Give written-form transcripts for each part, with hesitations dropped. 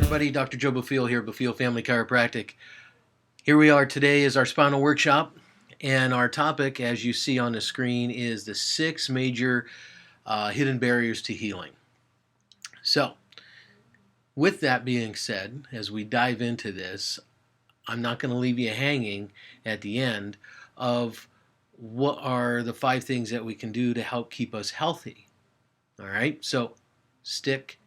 everybody, Dr. Joe Bufiel here, Bufiel Family Chiropractic. Here we are today is our spinal workshop, and our topic, as you see on the screen, is the 6 major hidden barriers to healing. So, with that being said, as we dive into this, I'm not going to leave you hanging at the end of what are the 5 things that we can do to help keep us healthy. All right, so stick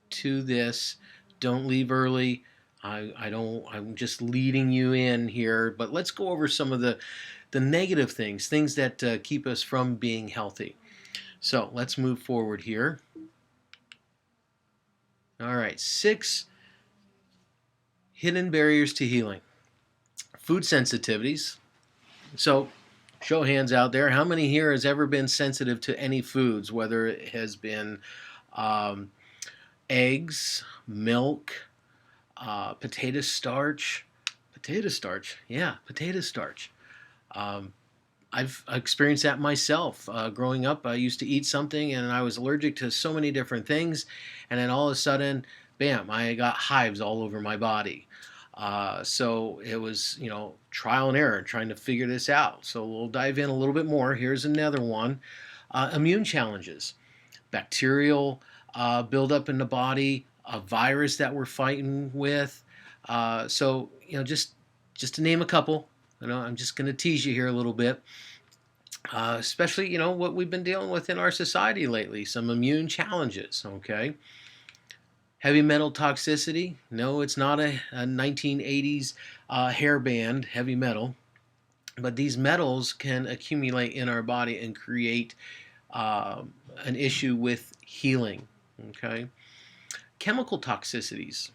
to this. Don't leave early. I'm just leading you in here, but let's go over some of the negative things that keep us from being healthy. So let's move forward here. All right, 6 hidden barriers to healing. Food sensitivities. So show hands out there. How many here has ever been sensitive to any foods, whether it has been eggs, milk, potato starch. I've experienced that myself. Growing up, I used to eat something and I was allergic to so many different things, and then all of a sudden, bam, I got hives all over my body. So it was, trial and error trying to figure this out. So we'll dive in a little bit more. Here's another one. Immune challenges. Bacterial buildup in the body, a virus that we're fighting with. So, just to name a couple, I'm just going to tease you here a little bit. Especially, what we've been dealing with in our society lately, some immune challenges, okay? Heavy metal toxicity. No, it's not a 1980s hair band, heavy metal. But these metals can accumulate in our body and create an issue with healing, okay? Chemical toxicities.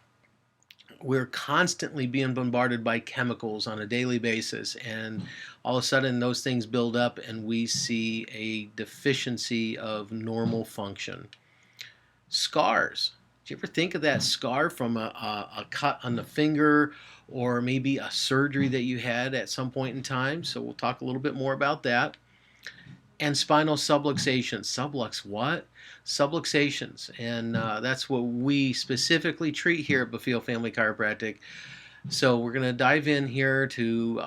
We're constantly being bombarded by chemicals on a daily basis, and all of a sudden those things build up and we see a deficiency of normal function. Scars. Do you ever think of that scar from a cut on the finger, or maybe a surgery that you had at some point in time? So we'll talk a little bit more about that. And spinal subluxations. Sublux what? Subluxations. And that's what we specifically treat here at Bufiel Family Chiropractic. So we're going to dive in here to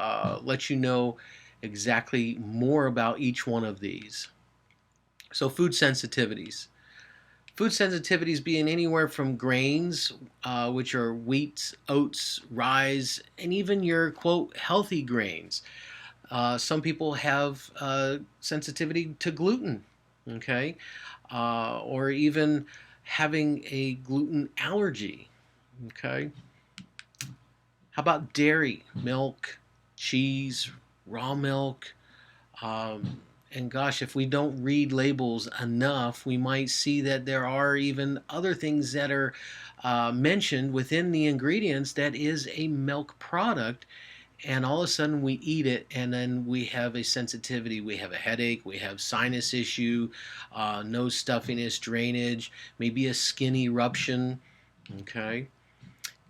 let you know exactly more about each one of these. So food sensitivities. Food sensitivities being anywhere from grains, which are wheat, oats, rye, and even your, quote, healthy grains. Some people have sensitivity to gluten, okay? Or even having a gluten allergy, okay? How about dairy, milk, cheese, raw milk? And gosh, if we don't read labels enough, we might see that there are even other things that are mentioned within the ingredients that is a milk product, and all of a sudden we eat it and then we have a sensitivity, we have a headache, we have sinus issue, nose stuffiness, drainage, maybe a skin eruption, okay?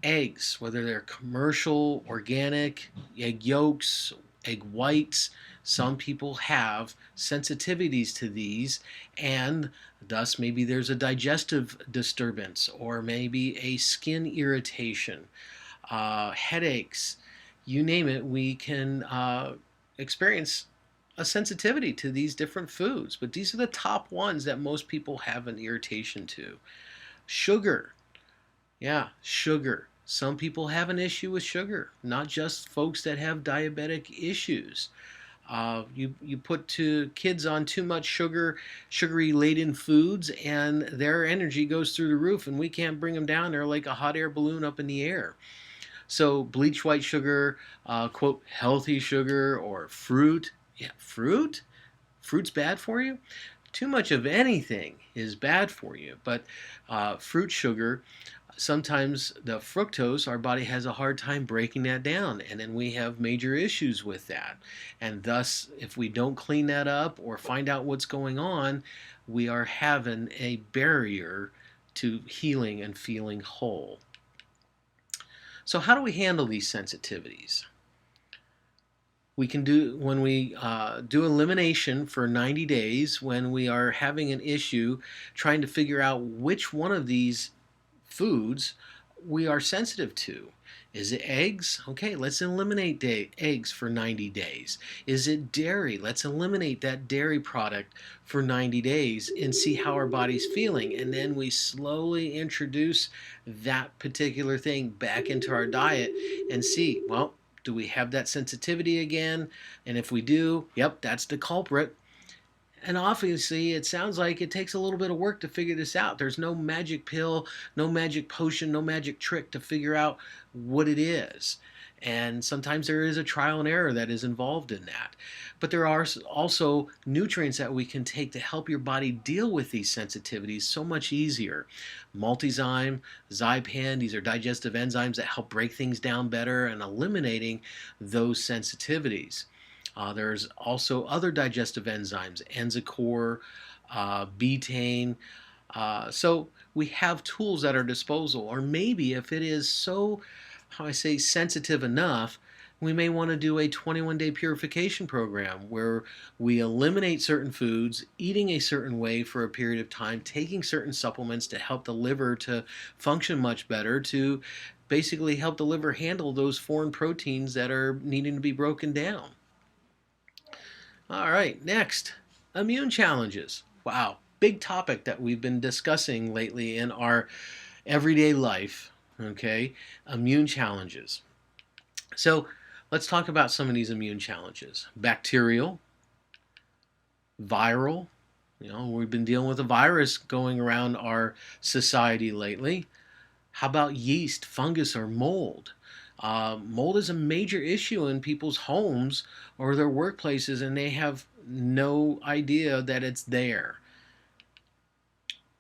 Eggs, whether they're commercial, organic, egg yolks, egg whites, some people have sensitivities to these, and thus maybe there's a digestive disturbance or maybe a skin irritation, headaches, you name it. We can experience a sensitivity to these different foods, but these are the top ones that most people have an irritation to. Sugar. Yeah, sugar. Some people have an issue with sugar, not just folks that have diabetic issues. You put kids on too much sugary laden foods, and their energy goes through the roof, and we can't bring them down. They're like a hot air balloon up in the air. So bleach white sugar, quote, healthy sugar, or fruit. Yeah, fruit? Fruit's bad for you? Too much of anything is bad for you. But fruit sugar, sometimes the fructose, our body has a hard time breaking that down, and then we have major issues with that. And thus, if we don't clean that up or find out what's going on, we are having a barrier to healing and feeling whole. So how do we handle these sensitivities? We can do, when we do elimination for 90 days, when we are having an issue trying to figure out which one of these foods we are sensitive to. Is it eggs? Okay, let's eliminate eggs for 90 days. Is it dairy? Let's eliminate that dairy product for 90 days and see how our body's feeling. And then we slowly introduce that particular thing back into our diet and see, well, do we have that sensitivity again? And if we do, yep, that's the culprit. And obviously, it sounds like it takes a little bit of work to figure this out. There's no magic pill, no magic potion, no magic trick to figure out what it is. And sometimes there is a trial and error that is involved in that. But there are also nutrients that we can take to help your body deal with these sensitivities so much easier. Multizyme, Zypan, these are digestive enzymes that help break things down better and eliminating those sensitivities. There's also other digestive enzymes, Enzacor, betaine. So we have tools at our disposal. Or maybe if it is so, how I say, sensitive enough, we may want to do a 21-day purification program where we eliminate certain foods, eating a certain way for a period of time, taking certain supplements to help the liver to function much better, to basically help the liver handle those foreign proteins that are needing to be broken down. All right, next, immune challenges. Wow, big topic that we've been discussing lately in our everyday life, okay? Immune challenges. So let's talk about some of these immune challenges. Bacterial, viral. We've been dealing with a virus going around our society lately. How about yeast, fungus, or mold? Mold is a major issue in people's homes or their workplaces, and they have no idea that it's there.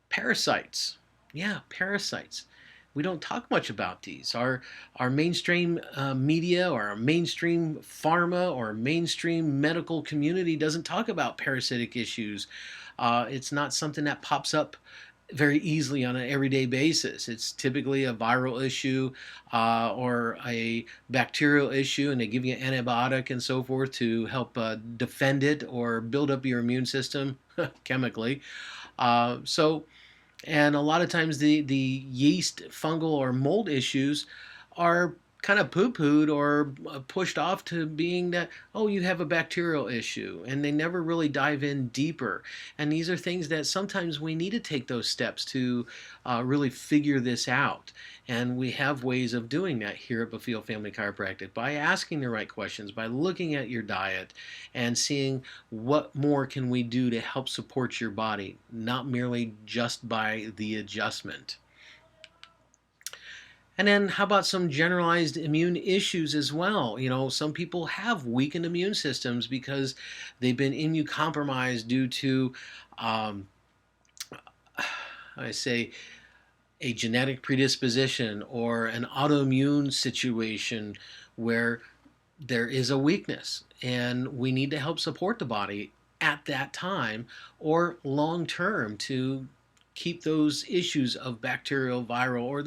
Parasites. Yeah, parasites. We don't talk much about these. Our mainstream media or our mainstream pharma or mainstream medical community doesn't talk about parasitic issues. It's not something that pops up very easily on an everyday basis. It's typically a viral issue or a bacterial issue, and they give you an antibiotic and so forth to help defend it or build up your immune system chemically. And a lot of times the yeast, fungal, or mold issues are kind of poo-pooed or pushed off to being that, oh, you have a bacterial issue, and they never really dive in deeper. And these are things that sometimes we need to take those steps to really figure this out. And we have ways of doing that here at Bafil Family Chiropractic by asking the right questions, by looking at your diet and seeing what more can we do to help support your body, not merely just by the adjustment. And then how about some generalized immune issues as well? Some people have weakened immune systems because they've been immunocompromised due to, I say, a genetic predisposition or an autoimmune situation where there is a weakness. And we need to help support the body at that time or long term to keep those issues of bacterial, viral, or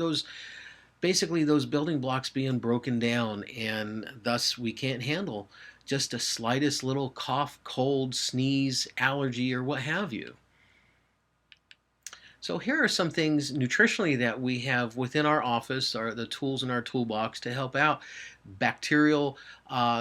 basically those building blocks being broken down, and thus we can't handle just the slightest little cough, cold, sneeze, allergy, or what have you. So here are some things nutritionally that we have within our office, or the tools in our toolbox to help out bacterial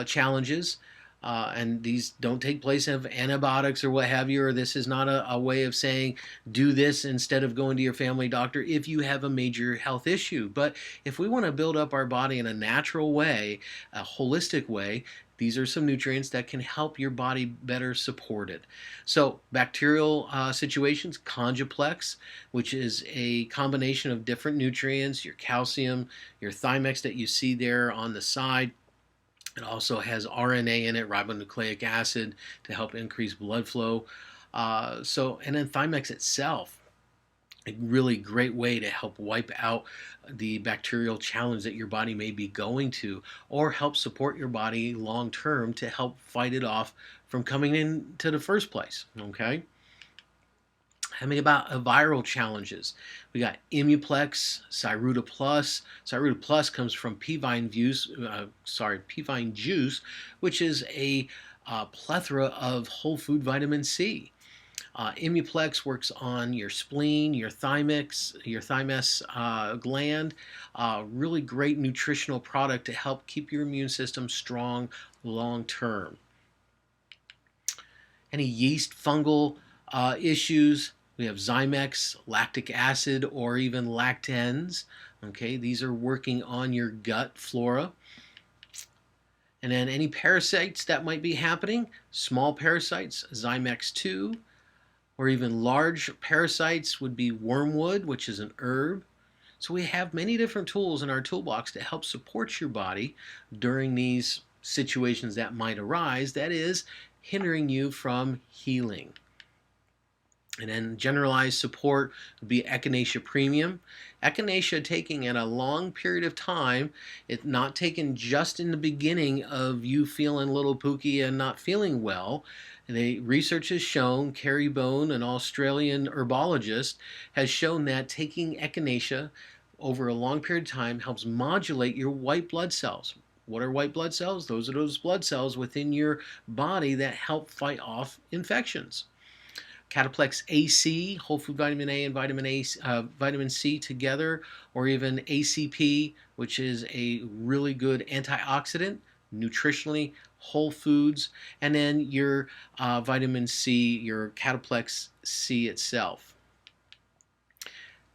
challenges. And these don't take place of antibiotics or what have you, or this is not a way of saying do this instead of going to your family doctor if you have a major health issue. But if we want to build up our body in a natural way, a holistic way, these are some nutrients that can help your body better support it. So bacterial situations, Conjuplex, which is a combination of different nutrients, your calcium, your Thymex that you see there on the side. It also has RNA in it, ribonucleic acid, to help increase blood flow. And then Thymex itself, a really great way to help wipe out the bacterial challenge that your body may be going to, or help support your body long term to help fight it off from coming into the first place. Okay. Having about viral challenges, we got Immuplex, Cyruta Plus. Cyruta Plus comes from peavine juice, which is a plethora of whole food vitamin C. Imuplex works on your spleen, your thymus gland. Really great nutritional product to help keep your immune system strong long term. Any yeast fungal issues, we have Zymex, lactic acid, or even lactens. Okay, these are working on your gut flora. And then any parasites that might be happening, small parasites, Zymex 2, or even large parasites would be wormwood, which is an herb. So we have many different tools in our toolbox to help support your body during these situations that might arise, that is, hindering you from healing. And then generalized support would be echinacea premium. Echinacea taking at a long period of time, it's not taken just in the beginning of you feeling a little pooky and not feeling well. Research has shown, Carrie Bone, an Australian herbologist, has shown that taking echinacea over a long period of time helps modulate your white blood cells. What are white blood cells? Those are those blood cells within your body that help fight off infections. Cataplex AC, whole food vitamin A and vitamin C together, or even ACP, which is a really good antioxidant, nutritionally whole foods, and then your vitamin C, your Cataplex C itself.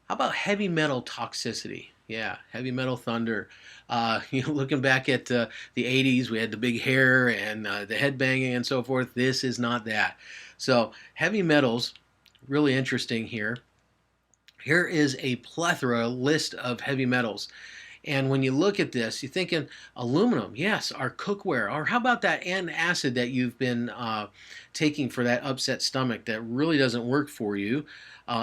How about heavy metal toxicity? Yeah, heavy metal thunder. Looking back at the 80s, we had the big hair and the headbanging and so forth. This is not that. So heavy metals, really interesting here. Here is a plethora list of heavy metals. And when you look at this, you're thinking aluminum, yes, our cookware, or how about that antacid that you've been taking for that upset stomach that really doesn't work for you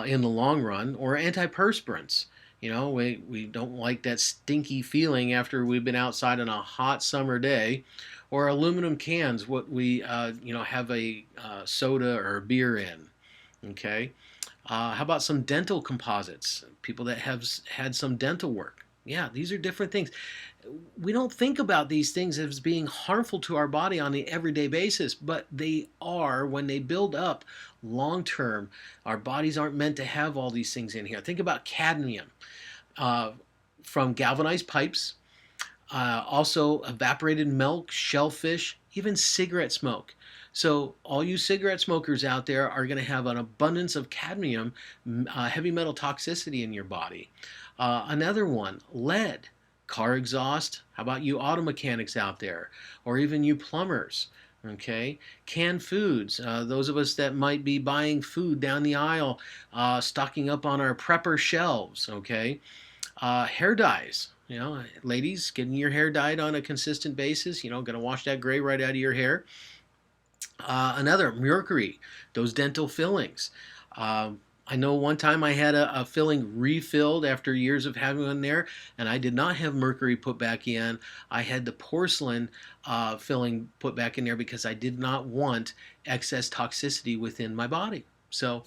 in the long run, or antiperspirants. We don't like that stinky feeling after we've been outside on a hot summer day, or aluminum cans, what we have a soda or a beer in. Okay, how about some dental composites? People that have had some dental work. Yeah, these are different things. We don't think about these things as being harmful to our body on the everyday basis, but they are when they build up long term. Our bodies aren't meant to have all these things in here. Think about cadmium from galvanized pipes, also evaporated milk, shellfish, even cigarette smoke. So all you cigarette smokers out there are going to have an abundance of cadmium, heavy metal toxicity in your body. Another one, lead, car exhaust. How about you auto mechanics out there, or even you plumbers? Okay, canned foods. Those of us that might be buying food down the aisle, stocking up on our prepper shelves. Okay, hair dyes. Ladies, getting your hair dyed on a consistent basis. Going to wash that gray right out of your hair. Another, mercury, those dental fillings. I know one time I had a filling refilled after years of having one there, and I did not have mercury put back in. I had the porcelain filling put back in there because I did not want excess toxicity within my body. So,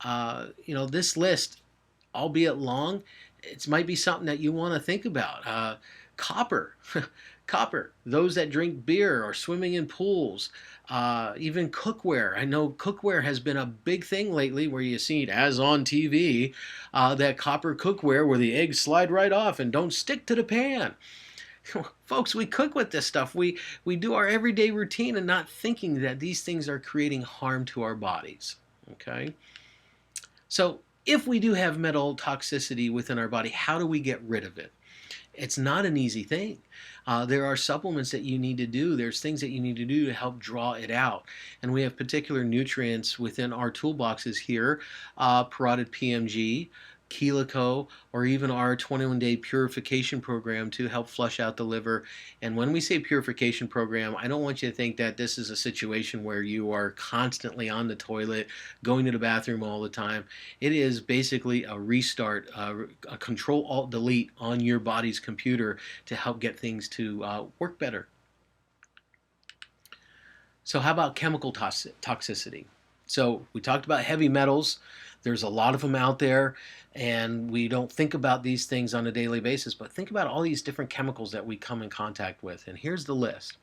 this list, albeit long, it might be something that you want to think about. Copper. Copper. Those that drink beer or swimming in pools. Even cookware. I know cookware has been a big thing lately where you see it as on TV, that copper cookware where the eggs slide right off and don't stick to the pan. Folks, we cook with this stuff. We do our everyday routine and not thinking that these things are creating harm to our bodies. Okay? So if we do have metal toxicity within our body, how do we get rid of it? It's not an easy thing. There are supplements that you need to do. There's things that you need to do to help draw it out. And we have particular nutrients within our toolboxes here, parotid PMG, Chelico, or even our 21-day purification program to help flush out the liver. And when we say purification program, I don't want you to think that this is a situation where you are constantly on the toilet, going to the bathroom all the time. It is basically a restart, a Control-Alt-Delete on your body's computer to help get things to work better. So how about chemical toxicity? So we talked about heavy metals. There's a lot of them out there, and we don't think about these things on a daily basis, but think about all these different chemicals that we come in contact with. And here's the list.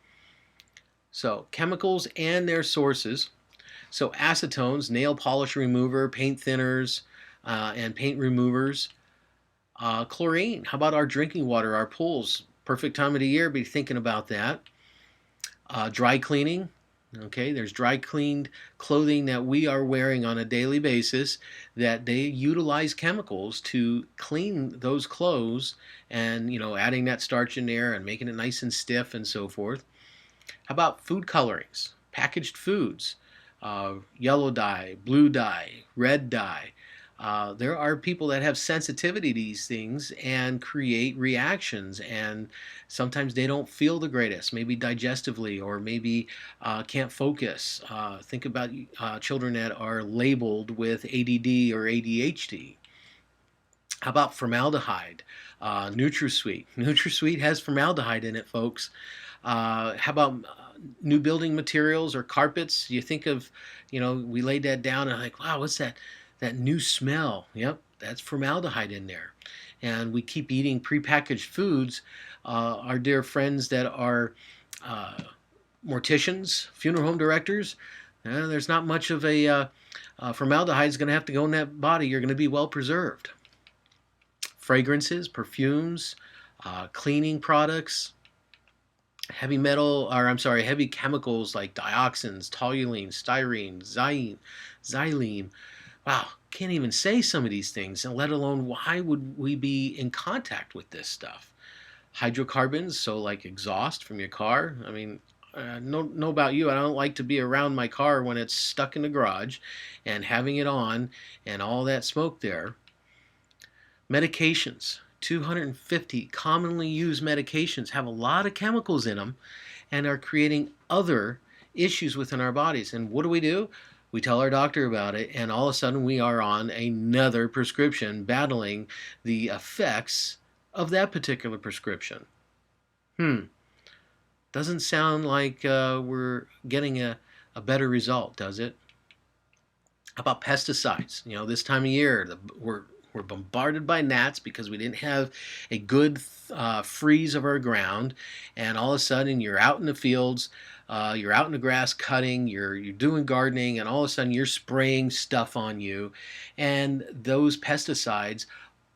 So chemicals and their sources. So acetones, nail polish remover, paint thinners, and paint removers. Chlorine, how about our drinking water, our pools? Perfect time of the year, be thinking about that. Dry cleaning. Okay, there's dry cleaned clothing that we are wearing on a daily basis that they utilize chemicals to clean those clothes and, adding that starch in there and making it nice and stiff and so forth. How about food colorings, packaged foods, yellow dye, blue dye, red dye? There are people that have sensitivity to these things and create reactions, and sometimes they don't feel the greatest, maybe digestively, or maybe can't focus. Think about children that are labeled with ADD or ADHD. How about formaldehyde? NutraSweet. NutraSweet has formaldehyde in it, folks. How about new building materials or carpets? You think of, we laid that down and like, wow, what's that? That new smell. Yep, that's formaldehyde in there. And we keep eating prepackaged foods. Our dear friends that are morticians, funeral home directors, there's not much of a formaldehyde is going to have to go in that body. You're going to be well preserved. Fragrances, perfumes, cleaning products, heavy chemicals like dioxins, toluene, styrene, xylene. Wow, can't even say some of these things, and let alone why would we be in contact with this stuff? Hydrocarbons, so like exhaust from your car. I mean, know about you. I don't like to be around my car when it's stuck in the garage and having it on and all that smoke there. Medications, 250 commonly used medications have a lot of chemicals in them and are creating other issues within our bodies. And what do? We tell our doctor about it, and all of a sudden we are on another prescription battling the effects of that particular prescription. Doesn't sound like we're getting a better result, does it? How about pesticides? This time of year, we're bombarded by gnats because we didn't have a good freeze of our ground, and all of a sudden you're out in the fields, you're out in the grass cutting, you're doing gardening, and all of a sudden you're spraying stuff on you, and those pesticides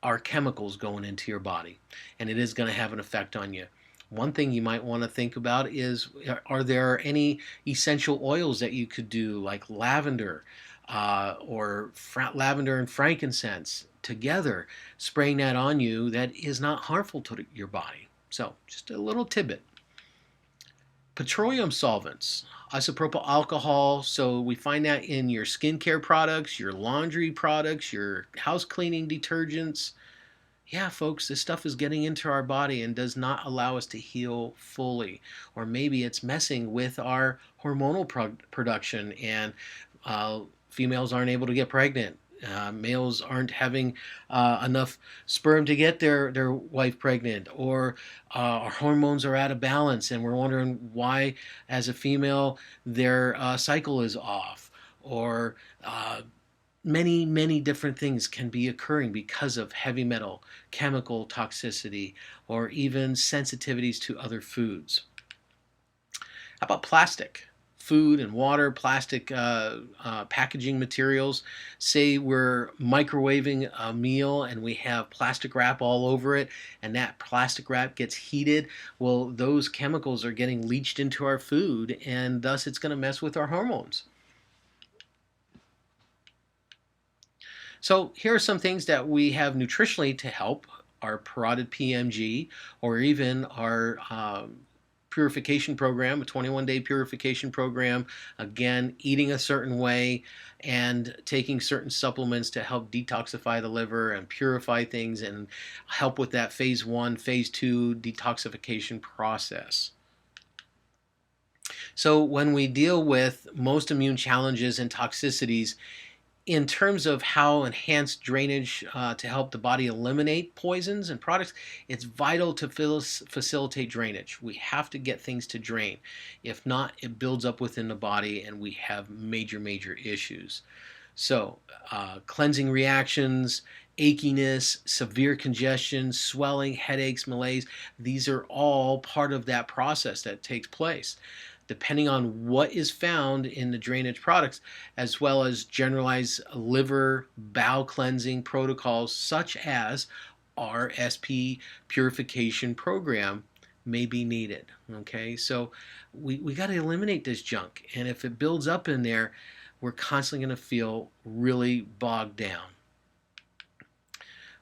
are chemicals going into your body, and it is going to have an effect on you. One thing you might want to think about is, are there any essential oils that you could do, like lavender or lavender and frankincense together, spraying that on you that is not harmful to your body? So just a little tidbit. Petroleum solvents, isopropyl alcohol, so we find that in your skincare products, your laundry products, your house cleaning detergents. Yeah, folks, this stuff is getting into our body and does not allow us to heal fully. Or maybe it's messing with our hormonal production, and females aren't able to get pregnant. Males aren't having enough sperm to get their wife pregnant, or our hormones are out of balance, and we're wondering why, as a female, their cycle is off, or many, many different things can be occurring because of heavy metal, chemical toxicity, or even sensitivities to other foods. How about plastic? Food and water, plastic packaging materials. Say we're microwaving a meal and we have plastic wrap all over it, and that plastic wrap gets heated. Well, those chemicals are getting leached into our food, and thus it's going to mess with our hormones. So here are some things that we have nutritionally to help our parotid PMG, or even our purification program, a 21-day purification program. Again, eating a certain way and taking certain supplements to help detoxify the liver and purify things and help with that phase 1, phase 2 detoxification process. So when we deal with most immune challenges and toxicities, in terms of how enhanced drainage to help the body eliminate poisons and products, it's vital to facilitate drainage. We have to get things to drain. If not, it builds up within the body and we have major, major issues. So cleansing reactions, achiness, severe congestion, swelling, headaches, malaise, these are all part of that process that takes place. depending on what is found in the drainage products, as well as generalized liver bowel cleansing protocols such as our SP purification program may be needed. Okay, so we got to eliminate this junk, and if it builds up in there, we're constantly going to feel really bogged down.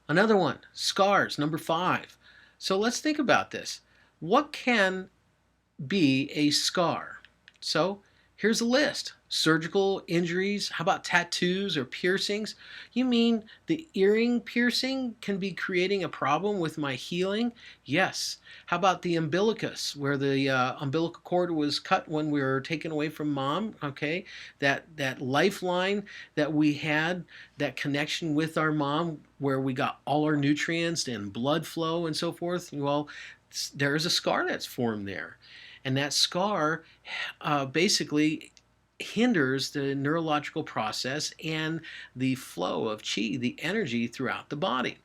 Another one, scars, number 5. So let's think about this. What can be a scar? So here's a list. Surgical injuries, how about tattoos or piercings? You mean the earring piercing can be creating a problem with my healing? Yes. How about the umbilicus, where the umbilical cord was cut when we were taken away from mom? Okay, that lifeline that we had, that connection with our mom, where we got all our nutrients and blood flow and so forth. Well, there's a scar that's formed there. And that scar basically hinders the neurological process and the flow of chi, the energy throughout the body.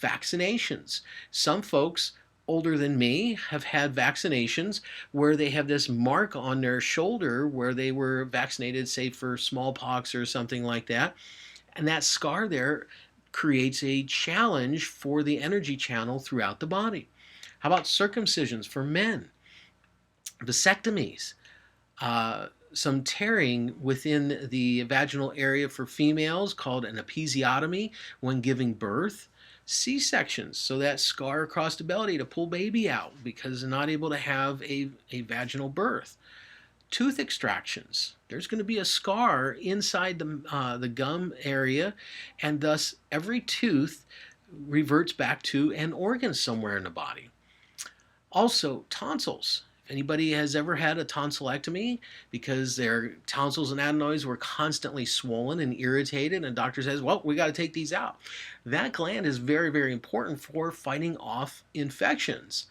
Vaccinations. Some folks older than me have had vaccinations where they have this mark on their shoulder where they were vaccinated, say for smallpox or something like that. And that scar there creates a challenge for the energy channel throughout the body. How about circumcisions for men? Vasectomies, some tearing within the vaginal area for females called an episiotomy when giving birth. C-sections, so that scar across the belly to pull baby out because they're not able to have a vaginal birth. Tooth extractions, there's going to be a scar inside the gum area, and thus every tooth reverts back to an organ somewhere in the body. Also, tonsils. If anybody has ever had a tonsillectomy because their tonsils and adenoids were constantly swollen and irritated, and the doctor says, well, we got to take these out. That gland is very, very important for fighting off infections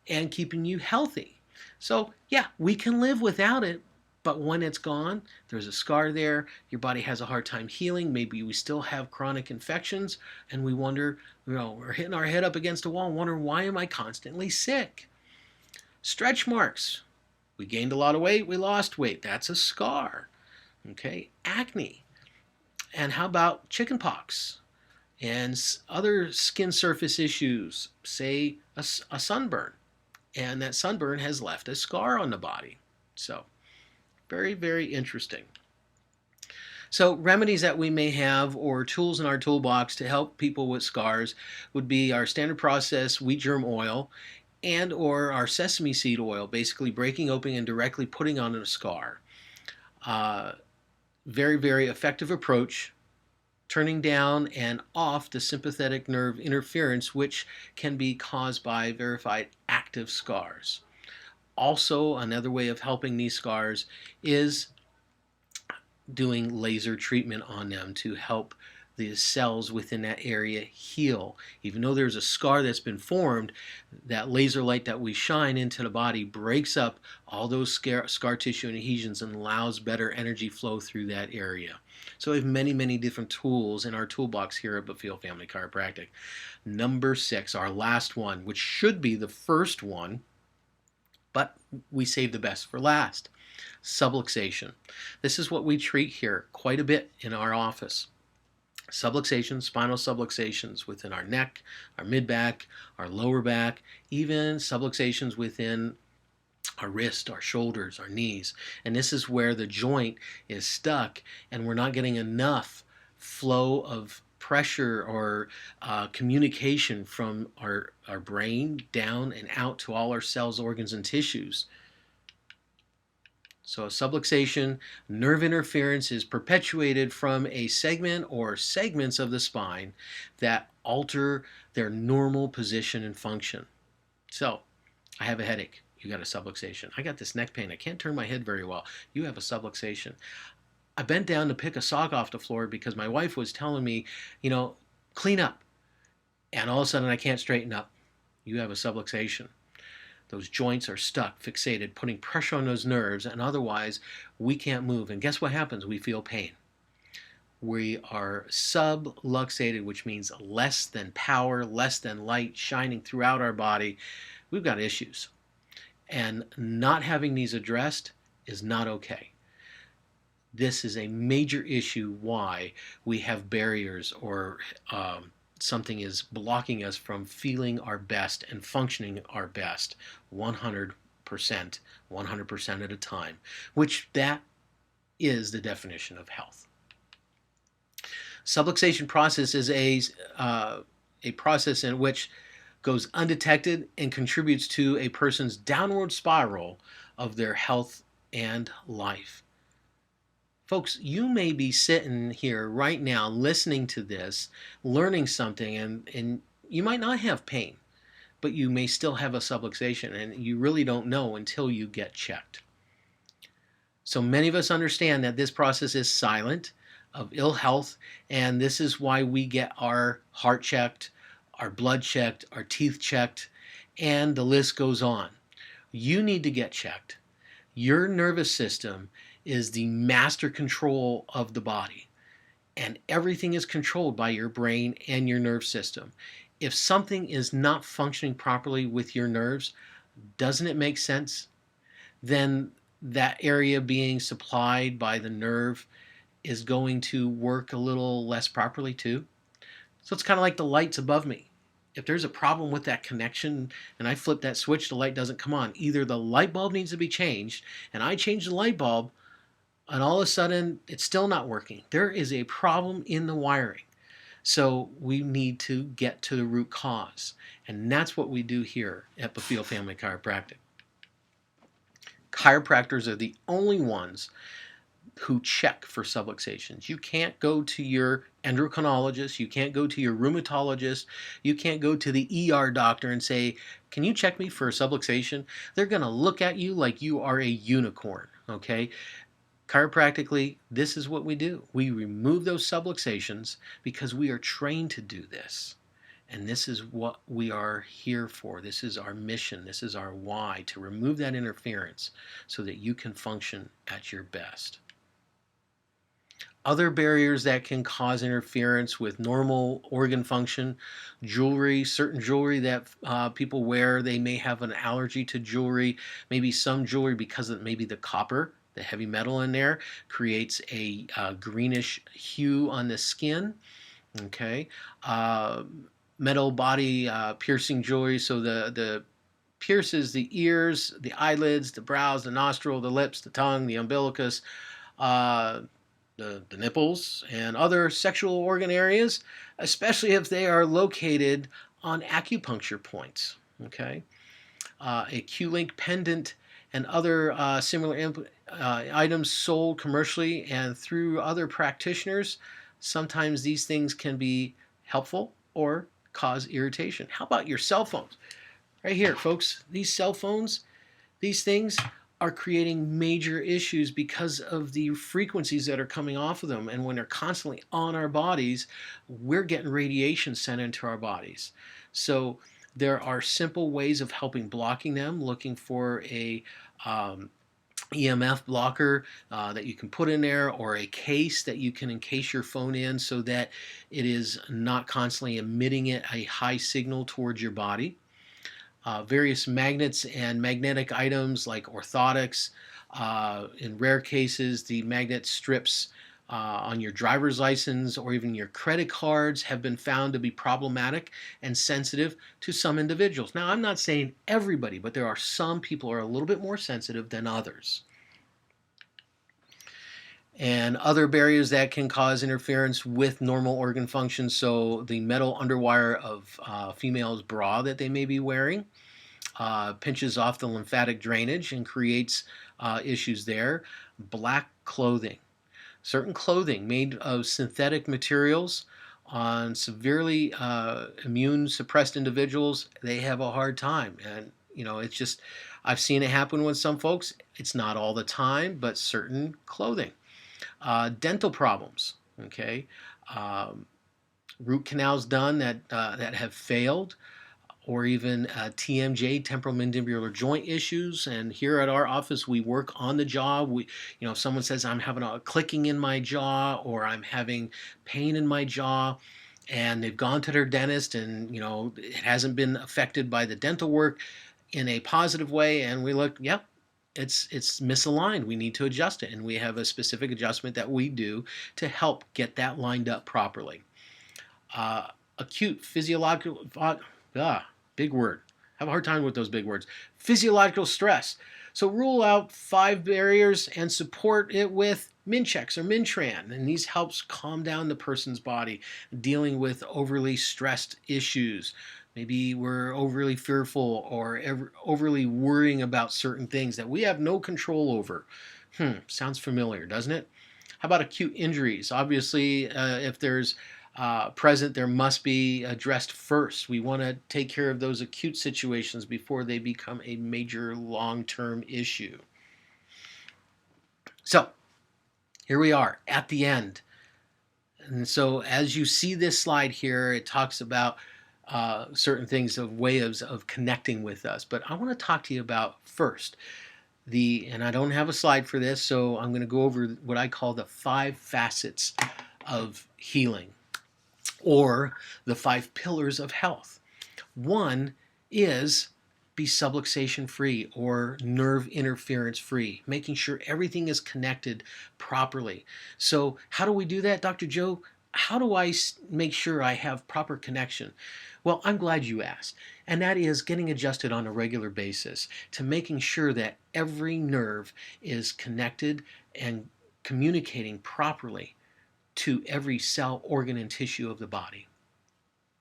and keeping you healthy. So, yeah, we can live without it, but when it's gone, there's a scar there, your body has a hard time healing, maybe we still have chronic infections, and we wonder, we're hitting our head up against a wall and wondering, why am I constantly sick? Stretch marks. We gained a lot of weight, we lost weight. That's a scar. Okay, acne. And how about chickenpox and other skin surface issues, say a sunburn, and that sunburn has left a scar on the body. So, very, very interesting. So remedies that we may have or tools in our toolbox to help people with scars would be our standard process wheat germ oil and or our sesame seed oil, basically breaking open and directly putting on a scar. Very, very effective approach, turning down and off the sympathetic nerve interference, which can be caused by verified active scars. Also, another way of helping these scars is doing laser treatment on them to help the cells within that area heal. Even though there's a scar that's been formed, that laser light that we shine into the body breaks up all those scar tissue and adhesions and allows better energy flow through that area. So we have many, many different tools in our toolbox here at Bafil Family Chiropractic. Number 6, our last one, which should be the first one, but we save the best for last. Subluxation. This is what we treat here quite a bit in our office. Subluxations, spinal subluxations within our neck, our mid-back, our lower back, even subluxations within our wrist, our shoulders, our knees. And this is where the joint is stuck and we're not getting enough flow of pressure or communication from our brain down and out to all our cells, organs, and tissues. So a subluxation, nerve interference is perpetuated from a segment or segments of the spine that alter their normal position and function. So, I have a headache. You got a subluxation. I got this neck pain. I can't turn my head very well. You have a subluxation. I bent down to pick a sock off the floor because my wife was telling me, clean up. And all of a sudden I can't straighten up. You have a subluxation. Those joints are stuck, fixated, putting pressure on those nerves, and otherwise we can't move. And guess what happens? We feel pain. We are subluxated, which means less than power, less than light shining throughout our body. We've got issues. And not having these addressed is not okay. This is a major issue why we have barriers or something is blocking us from feeling our best and functioning our best 100%, 100% at a time, which that is the definition of health. Subluxation process is a process in which goes undetected and contributes to a person's downward spiral of their health and life. Folks, you may be sitting here right now listening to this, learning something, and you might not have pain, but you may still have a subluxation, and you really don't know until you get checked. So many of us understand that this process is silent of ill health, and this is why we get our heart checked, our blood checked, our teeth checked, and the list goes on. You need to get checked. Your nervous system is the master control of the body, and everything is controlled by your brain and your nerve system. If something is not functioning properly with your nerves, doesn't it make sense? Then that area being supplied by the nerve is going to work a little less properly too. So it's kind of like the lights above me. If there's a problem with that connection and I flip that switch, the light doesn't come on. Either the light bulb needs to be changed and I change the light bulb and all of a sudden it's still not working. There is a problem in the wiring. So we need to get to the root cause. And that's what we do here at Bafil Family Chiropractic. Chiropractors are the only ones who check for subluxations. You can't go to your endocrinologist, you can't go to your rheumatologist, you can't go to the ER doctor and say, can you check me for a subluxation? They're going to look at you like you are a unicorn, okay? Chiropractically, this is what we do. We remove those subluxations because we are trained to do this. And this is what we are here for. This is our mission. This is our why, to remove that interference so that you can function at your best. Other barriers that can cause interference with normal organ function, jewelry, certain jewelry that people wear, they may have an allergy to jewelry. Maybe some jewelry, because of maybe the copper, the heavy metal in there, creates a greenish hue on the skin. Okay. Metal body piercing jewelry, so the pierces the ears, the eyelids, the brows, the nostril, the lips, the tongue, the umbilicus, the nipples, and other sexual organ areas, especially if they are located on acupuncture points. Okay, a Q-link pendant and other similar items sold commercially and through other practitioners. Sometimes these things can be helpful or cause irritation. How about your cell phones? Right here, folks, these cell phones, these things are creating major issues because of the frequencies that are coming off of them. And when they're constantly on our bodies, we're getting radiation sent into our bodies. So there are simple ways of helping blocking them, looking for a EMF blocker that you can put in there, or a case that you can encase your phone in so that it is not constantly emitting it a high signal towards your body. Various magnets and magnetic items like orthotics. In rare cases, the magnet strips on your driver's license or even your credit cards have been found to be problematic and sensitive to some individuals. Now, I'm not saying everybody, but there are some people who are a little bit more sensitive than others. And other barriers that can cause interference with normal organ function, so the metal underwire of female's bra that they may be wearing pinches off the lymphatic drainage and creates issues there. Black clothing. Certain clothing made of synthetic materials on severely immune suppressed individuals, they have a hard time. And, you know, it's just, I've seen it happen with some folks. It's not all the time, but certain clothing. Dental problems, okay? Root canals done that have failed, or even TMJ, temporal mandibular joint issues. And here at our office, we work on the jaw. If someone says, I'm having a clicking in my jaw, or I'm having pain in my jaw, and they've gone to their dentist and, it hasn't been affected by the dental work in a positive way. And we look, yep, it's misaligned. We need to adjust it, and we have a specific adjustment that we do to help get that lined up properly. Uh, Acute physiological, big word. Have a hard time with those big words. Physiological stress. So rule out 5 barriers and support it with Minchex or Mintran. And these helps calm down the person's body dealing with overly stressed issues. Maybe we're overly fearful or overly worrying about certain things that we have no control over. Sounds familiar, doesn't it? How about acute injuries? Obviously, if there's present, there must be addressed first. We want to take care of those acute situations before they become a major long-term issue. So here we are at the end. And so as you see this slide here, it talks about certain things of ways of connecting with us. But I want to talk to you about first and I don't have a slide for this, so I'm going to go over what I call the 5 facets of healing, or the 5 pillars of health. One is be subluxation free or nerve interference free, making sure everything is connected properly. So how do we do that, Dr. Joe? How do I make sure I have proper connection? Well, I'm glad you asked. And that is getting adjusted on a regular basis to making sure that every nerve is connected and communicating properly to every cell, organ, and tissue of the body.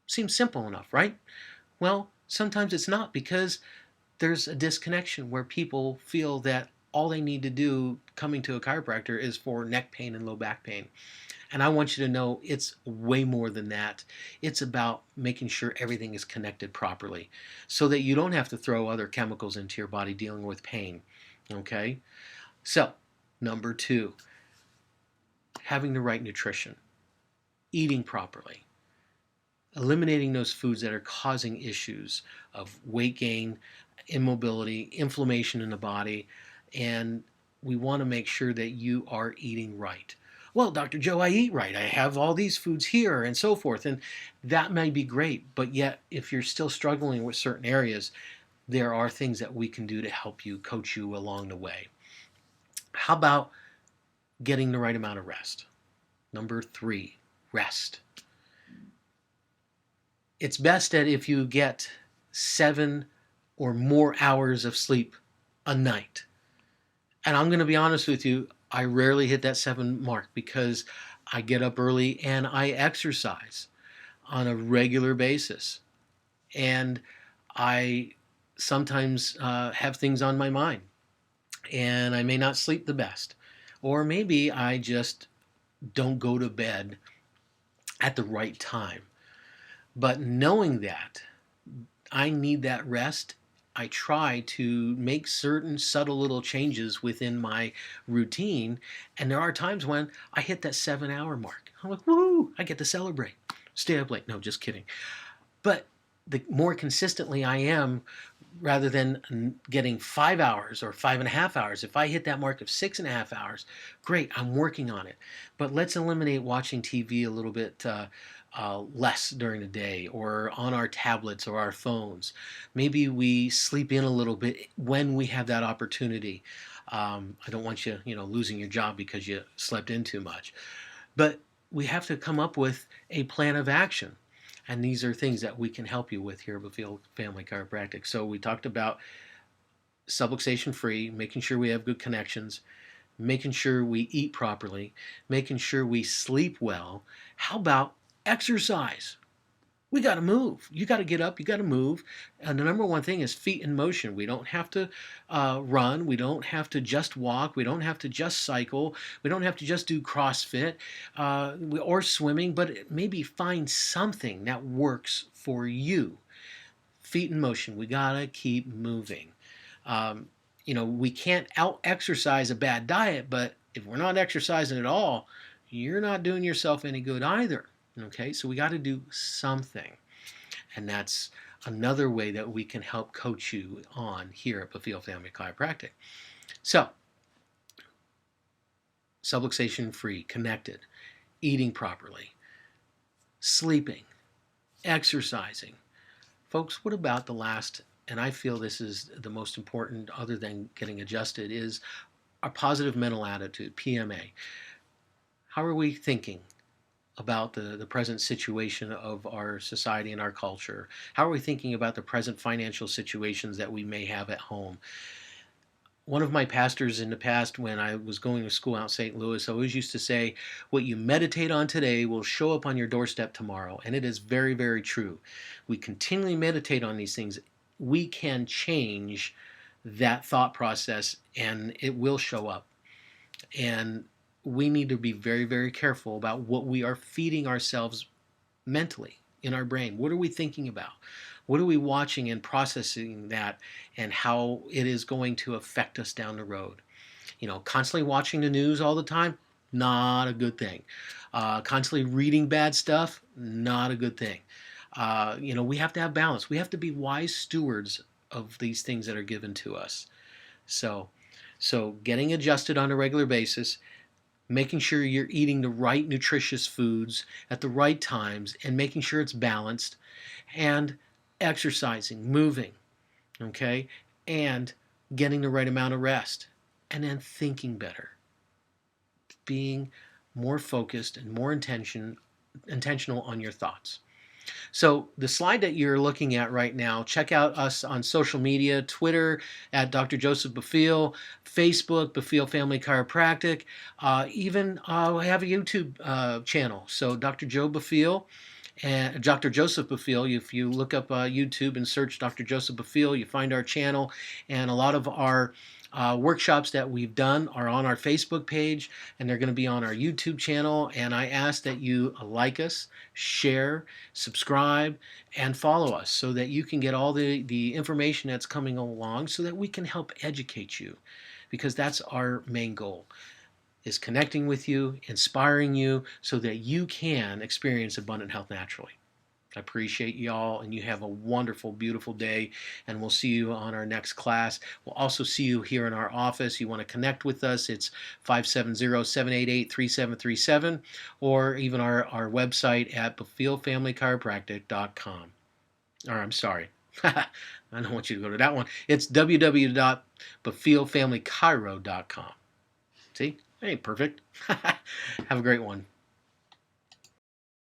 Seems simple enough, right? Well, sometimes it's not, because there's a disconnection where people feel that all they need to do coming to a chiropractor is for neck pain and low back pain. And I want you to know it's way more than that. It's about making sure everything is connected properly so that you don't have to throw other chemicals into your body dealing with pain. Okay? So, number 2, having the right nutrition, eating properly, eliminating those foods that are causing issues of weight gain, immobility, inflammation in the body, and we want to make sure that you are eating right. Well, Dr. Joe, I eat right. I have all these foods here and so forth, and that may be great, but yet if you're still struggling with certain areas, there are things that we can do to help you, coach you along the way. How about getting the right amount of rest? Number 3, rest. It's best that if you get 7 or more hours of sleep a night. And I'm going to be honest with you, I rarely hit that 7 mark because I get up early and I exercise on a regular basis. And I sometimes have things on my mind and I may not sleep the best. Or maybe I just don't go to bed at the right time. But knowing that I need that rest, I try to make certain subtle little changes within my routine. And there are times when I hit that 7-hour mark. I'm like, woohoo, I get to celebrate. Stay up late. No, just kidding. But the more consistently I am, rather than getting 5 hours or 5.5 hours, if I hit that mark of 6.5 hours, great, I'm working on it. But let's eliminate watching TV a little bit less during the day, or on our tablets or our phones. Maybe we sleep in a little bit when we have that opportunity. I don't want you, losing your job because you slept in too much. But we have to come up with a plan of action. And these are things that we can help you with here at Buffield Family Chiropractic. So we talked about subluxation free, making sure we have good connections, making sure we eat properly, making sure we sleep well. How about exercise? We got to move. You got to get up. You got to move. And the number one thing is feet in motion. We don't have to run. We don't have to just walk. We don't have to just cycle. We don't have to just do CrossFit or swimming, but maybe find something that works for you. Feet in motion. We got to keep moving. We can't out-exercise a bad diet, but if we're not exercising at all, you're not doing yourself any good either. Okay, so we got to do something. And that's another way that we can help coach you on here at Buffield Family Chiropractic. So, subluxation free, connected, eating properly, sleeping, exercising. Folks, what about the last and I feel this is the most important, other than getting adjusted, is our positive mental attitude, PMA. How are we thinking about the present situation of our society and our culture? How are we thinking about the present financial situations that we may have at home? One of my pastors in the past, when I was going to school out in St. Louis, always used to say, what you meditate on today will show up on your doorstep tomorrow. And it is very, very true. We continually meditate on these things. We can change that thought process and it will show up. And we need to be very, very careful about what we are feeding ourselves mentally in our brain. What are we thinking about? What are we watching and processing that, and how it is going to affect us down the road? Constantly watching the news all the time, not a good thing. Constantly reading bad stuff, not a good thing. We have to have balance. We have to be wise stewards of these things that are given to us. So, so getting adjusted on a regular basis, making sure you're eating the right nutritious foods at the right times and making sure it's balanced, and exercising, moving, okay, and getting the right amount of rest, and then thinking better, being more focused and more intentional on your thoughts. So the slide that you're looking at right now, check out us on social media, Twitter at Dr. Joseph Bafil, Facebook, Bafil Family Chiropractic. Even we have a YouTube channel. So Dr. Joe Bafil and Dr. Joseph Bafil. If you look up YouTube and search Dr. Joseph Bafil, you find our channel, and a lot of our workshops that we've done are on our Facebook page, and they're going to be on our YouTube channel. And I ask that you like us, share, subscribe, and follow us so that you can get all the information that's coming along, so that we can help educate you, because that's our main goal, is connecting with you, inspiring you, so that you can experience abundant health naturally. I appreciate y'all, and you have a wonderful, beautiful day, and we'll see you on our next class. We'll also see you here in our office. You want to connect with us, it's 570-788-3737, or even our website at bafilfamilychiropractic.com. Or I'm sorry, I don't want you to go to that one. It's www.bafilfamilychiro.com. See? Hey, perfect. Have a great one.